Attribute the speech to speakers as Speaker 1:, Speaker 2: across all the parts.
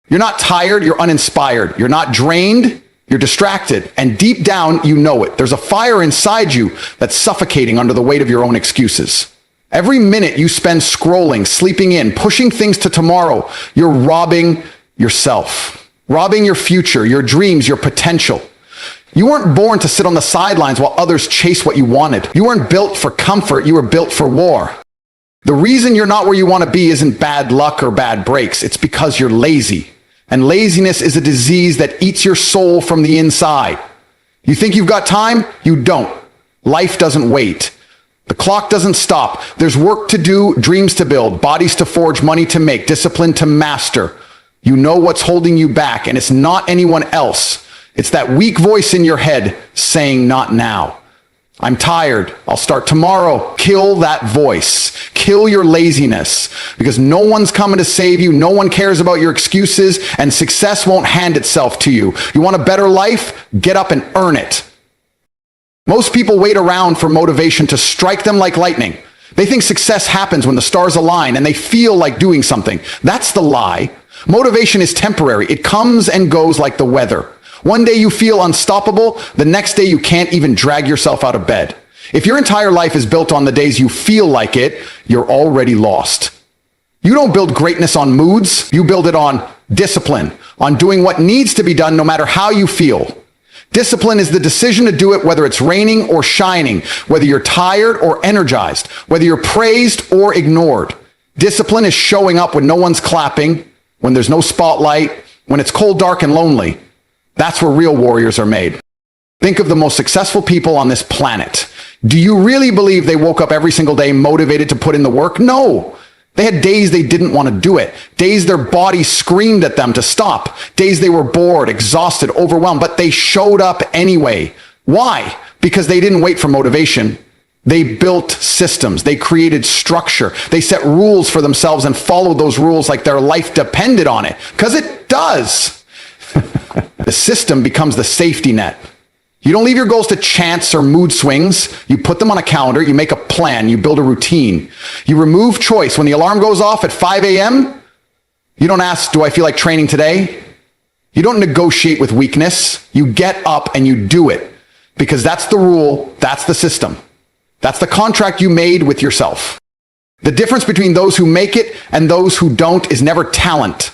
Speaker 1: You're not tired, you're uninspired. You're not drained, you're distracted. And deep down, you know it. There's a fire inside you that's suffocating under the weight of your own excuses. Every minute you spend scrolling, sleeping in, pushing things to tomorrow, you're robbing yourself, robbing your future, your dreams, your potential. You weren't born to sit on the sidelines while others chase what you wanted. You weren't built for comfort, you were built for war. The reason you're not where you want to be isn't bad luck or bad breaks. It's because you're lazy. And laziness is a disease that eats your soul from the inside. You think you've got time? You don't. Life doesn't wait. The clock doesn't stop. There's work to do, dreams to build, bodies to forge, money to make, discipline to master. You know what's holding you back, and it's not anyone else. It's that weak voice in your head saying, not now. I'm tired. I'll start tomorrow. Kill that voice. Kill your laziness, because no one's coming to save you. No one cares about your excuses, and success won't hand itself to you. You want a better life? Get up and earn it. Most people wait around for motivation to strike them like lightning. They think success happens when the stars align and they feel like doing something. That's the lie. Motivation is temporary. It comes and goes like the weather. One day you feel unstoppable, the next day you can't even drag yourself out of bed. If your entire life is built on the days you feel like it, you're already lost. You don't build greatness on moods, you build it on discipline, on doing what needs to be done no matter how you feel. Discipline is the decision to do it whether it's raining or shining, whether you're tired or energized, whether you're praised or ignored. Discipline is showing up when no one's clapping, when there's no spotlight, when it's cold, dark, and lonely. That's where real warriors are made. Think of the most successful people on this planet. Do you really believe they woke up every single day motivated to put in the work? No. They had days they didn't want to do it. Days their body screamed at them to stop. Days they were bored, exhausted, overwhelmed, but they showed up anyway. Why? Because they didn't wait for motivation. They built systems. They created structure. They set rules for themselves and followed those rules like their life depended on it. Because it does. The system becomes the safety net. You don't leave your goals to chance or mood swings. You put them on a calendar. You make a plan. You build a routine. You remove choice. When the alarm goes off at 5 a.m., you don't ask, do I feel like training today? You don't negotiate with weakness. You get up and you do it, because that's the rule. That's the system. That's the contract you made with yourself. The difference between those who make it and those who don't is never talent.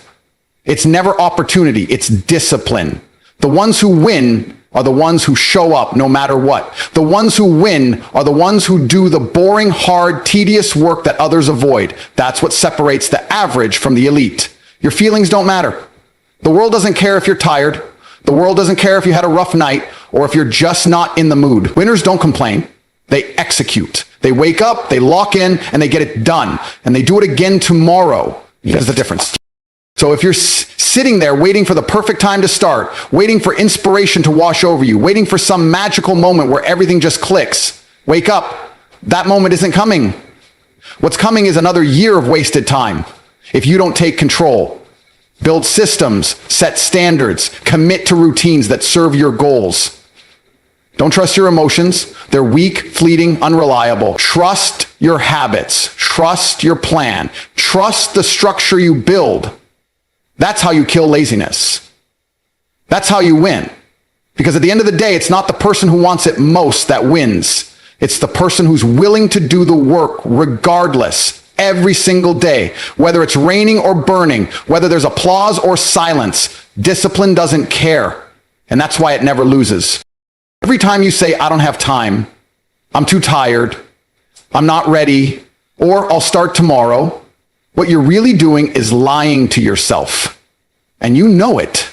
Speaker 1: It's never opportunity. It's discipline. The ones who win are the ones who show up no matter what. The ones who win are the ones who do the boring, hard, tedious work that others avoid. That's what separates the average from the elite. Your feelings don't matter. The world doesn't care if you're tired. The world doesn't care if you had a rough night or if you're just not in the mood. Winners don't complain. They execute. They wake up, they lock in, and they get it done. And they do it again tomorrow. Here's the difference. So if you're sitting there waiting for the perfect time to start, waiting for inspiration to wash over you, waiting for some magical moment where everything just clicks, wake up. That moment isn't coming. What's coming is another year of wasted time if you don't take control. Build systems, set standards, commit to routines that serve your goals. Don't trust your emotions. They're weak, fleeting, unreliable. Trust your habits. Trust your plan. Trust the structure you build. That's how you kill laziness. That's how you win. Because at the end of the day, it's not the person who wants it most that wins. It's the person who's willing to do the work regardless, every single day, whether it's raining or burning, whether there's applause or silence. Discipline doesn't care. And that's why it never loses. Every time you say, I don't have time, I'm too tired, I'm not ready, or I'll start tomorrow, what you're really doing is lying to yourself. And you know it.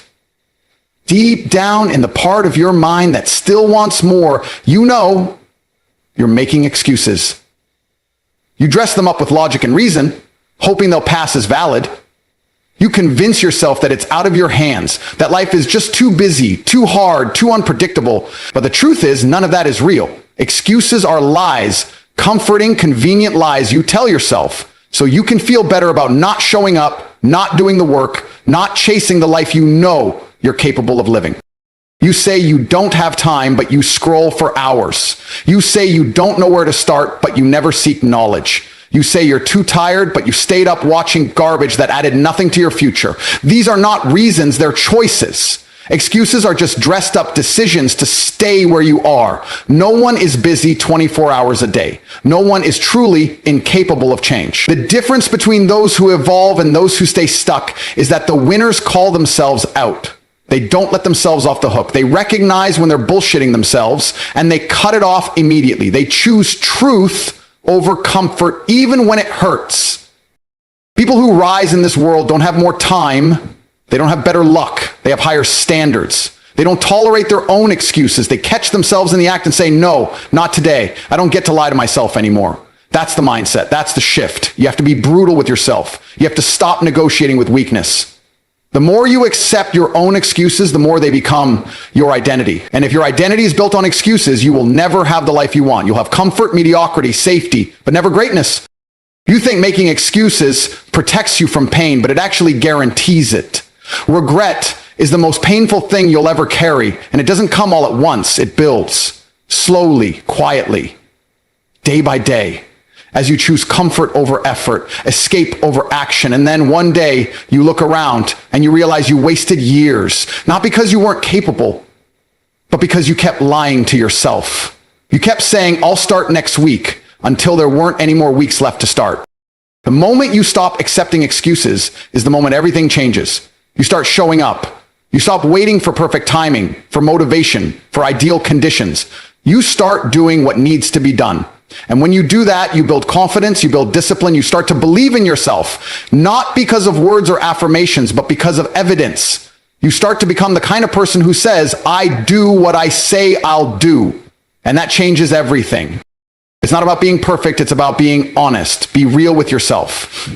Speaker 1: Deep down in the part of your mind that still wants more, you know you're making excuses. You dress them up with logic and reason, hoping they'll pass as valid. You convince yourself that it's out of your hands, that life is just too busy, too hard, too unpredictable. But the truth is, none of that is real. Excuses are lies, comforting, convenient lies you tell yourself so you can feel better about not showing up, not doing the work, not chasing the life you know you're capable of living. You say you don't have time, but you scroll for hours. You say you don't know where to start, but you never seek knowledge. You say you're too tired, but you stayed up watching garbage that added nothing to your future. These are not reasons, they're choices. Excuses are just dressed up decisions to stay where you are. No one is busy 24 hours a day. No one is truly incapable of change. The difference between those who evolve and those who stay stuck is that the winners call themselves out. They don't let themselves off the hook. They recognize when they're bullshitting themselves and they cut it off immediately. They choose truth over comfort, even when it hurts. People who rise in this world don't have more time. They don't have better luck. They have higher standards. They don't tolerate their own excuses. They catch themselves in the act and say, no, not today. I don't get to lie to myself anymore. That's the mindset. That's the shift. You have to be brutal with yourself. You have to stop negotiating with weakness. The more you accept your own excuses, the more they become your identity. And if your identity is built on excuses, you will never have the life you want. You'll have comfort, mediocrity, safety, but never greatness. You think making excuses protects you from pain, but it actually guarantees it. Regret is the most painful thing you'll ever carry, and it doesn't come all at once. It builds slowly, quietly, day by day, as you choose comfort over effort, escape over action. And then one day you look around and you realize you wasted years, not because you weren't capable, but because you kept lying to yourself. You kept saying, I'll start next week, until there weren't any more weeks left to start. The moment you stop accepting excuses is the moment everything changes. You start showing up. You stop waiting for perfect timing, for motivation, for ideal conditions. You start doing what needs to be done. And when you do that, you build confidence, you build discipline, you start to believe in yourself, not because of words or affirmations, but because of evidence. You start to become the kind of person who says, I do what I say I'll do. And that changes everything. It's not about being perfect, it's about being honest. Be real with yourself.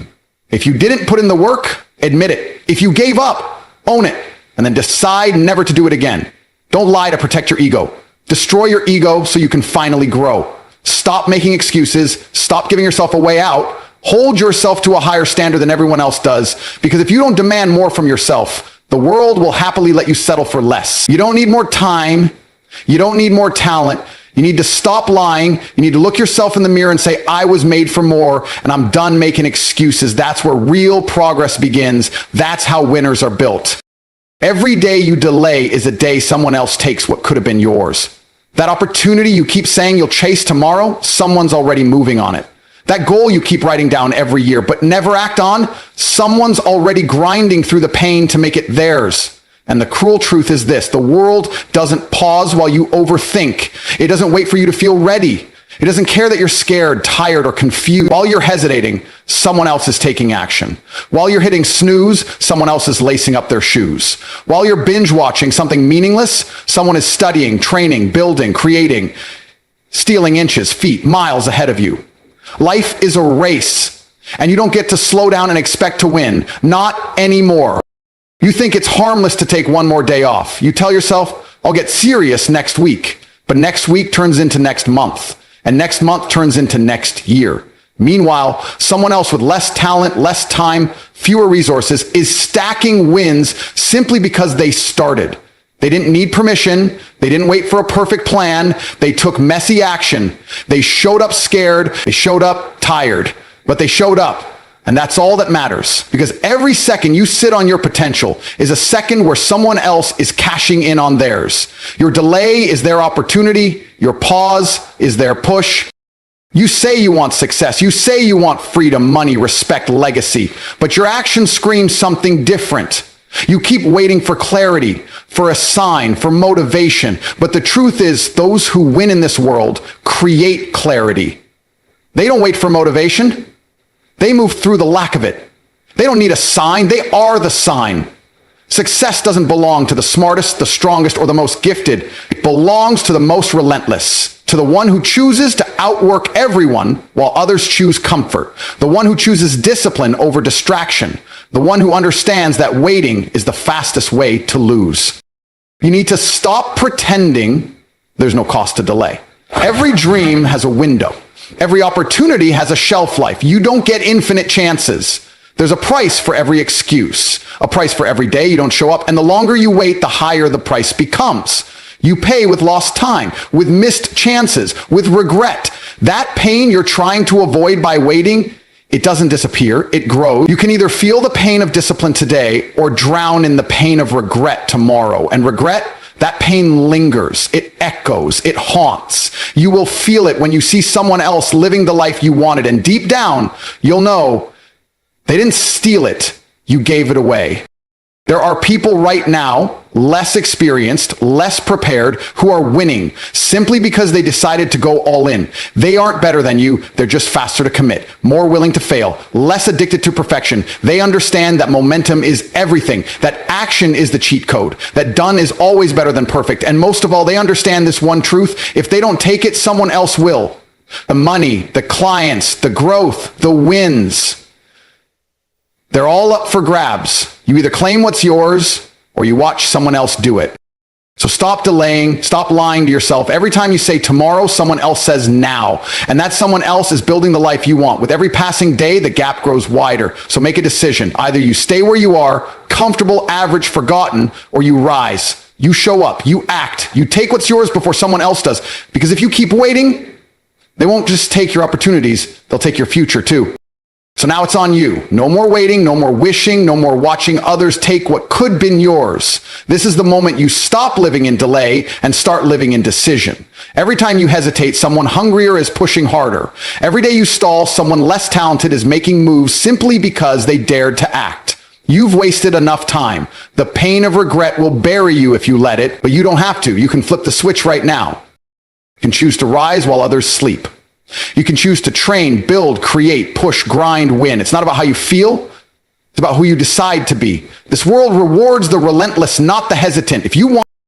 Speaker 1: If you didn't put in the work, admit it. If you gave up, own it, and then decide never to do it again. Don't lie to protect your ego. Destroy your ego so you can finally grow. Stop making excuses. Stop giving yourself a way out. Hold yourself to a higher standard than everyone else does, because if you don't demand more from yourself, the world will happily let you settle for less. You don't need more time. You don't need more talent. You need to stop lying. You need to look yourself in the mirror and say, I was made for more, and I'm done making excuses. That's where real progress begins. That's how winners are built. Every day you delay is a day someone else takes what could have been yours. That opportunity you keep saying you'll chase tomorrow, someone's already moving on it. That goal you keep writing down every year but never act on, someone's already grinding through the pain to make it theirs. And the cruel truth is this: the world doesn't pause while you overthink. It doesn't wait for you to feel ready. It doesn't care that you're scared, tired, or confused. While you're hesitating, someone else is taking action. While you're hitting snooze, someone else is lacing up their shoes. While you're binge watching something meaningless, someone is studying, training, building, creating, stealing inches, feet, miles ahead of you. Life is a race, and you don't get to slow down and expect to win. Not anymore. You think it's harmless to take one more day off. You tell yourself, I'll get serious next week. But next week turns into next month. And next month turns into next year. Meanwhile, someone else with less talent, less time, fewer resources is stacking wins simply because they started. They didn't need permission. They didn't wait for a perfect plan. They took messy action. They showed up scared. They showed up tired. But they showed up. And that's all that matters. Because every second you sit on your potential is a second where someone else is cashing in on theirs. Your delay is their opportunity. Your pause is their push. You say you want success. You say you want freedom, money, respect, legacy. But your actions scream something different. You keep waiting for clarity, for a sign, for motivation. But the truth is, those who win in this world create clarity. They don't wait for motivation. They move through the lack of it. They don't need a sign. They are the sign. Success doesn't belong to the smartest, the strongest, or the most gifted. It belongs to the most relentless, to the one who chooses to outwork everyone while others choose comfort, the one who chooses discipline over distraction, the one who understands that waiting is the fastest way to lose. You need to stop pretending there's no cost to delay. Every dream has a window. Every opportunity has a shelf life. You don't get infinite chances. There's a price for every excuse, a price for every day you don't show up, and the longer you wait, the higher the price becomes. You pay with lost time, with missed chances, with regret. That pain you're trying to avoid by waiting, it doesn't disappear, it grows. You can either feel the pain of discipline today or drown in the pain of regret tomorrow. And regret, that pain lingers, it echoes, it haunts. You will feel it when you see someone else living the life you wanted. And deep down, you'll know they didn't steal it, you gave it away. There are people right now, less experienced, less prepared, who are winning simply because they decided to go all in. They aren't better than you. They're just faster to commit, more willing to fail, less addicted to perfection. They understand that momentum is everything, that action is the cheat code, that done is always better than perfect. And most of all, they understand this one truth: if they don't take it, someone else will. The money, the clients, the growth, the wins, they're all up for grabs. You either claim what's yours or you watch someone else do it. So stop delaying, stop lying to yourself. Every time you say tomorrow, someone else says now. And that someone else is building the life you want. With every passing day, the gap grows wider. So make a decision. Either you stay where you are, comfortable, average, forgotten, or you rise. You show up, you act, you take what's yours before someone else does. Because if you keep waiting, they won't just take your opportunities, they'll take your future too. So now it's on you. No more waiting, no more wishing, no more watching others take what could have been yours. This is the moment you stop living in delay and start living in decision. Every time you hesitate, someone hungrier is pushing harder. Every day you stall, someone less talented is making moves simply because they dared to act. You've wasted enough time. The pain of regret will bury you if you let it, but you don't have to. You can flip the switch right now. You can choose to rise while others sleep. You can choose to train, build, create, push, grind, win. It's not about how you feel. It's about who you decide to be. This world rewards the relentless, not the hesitant. If you want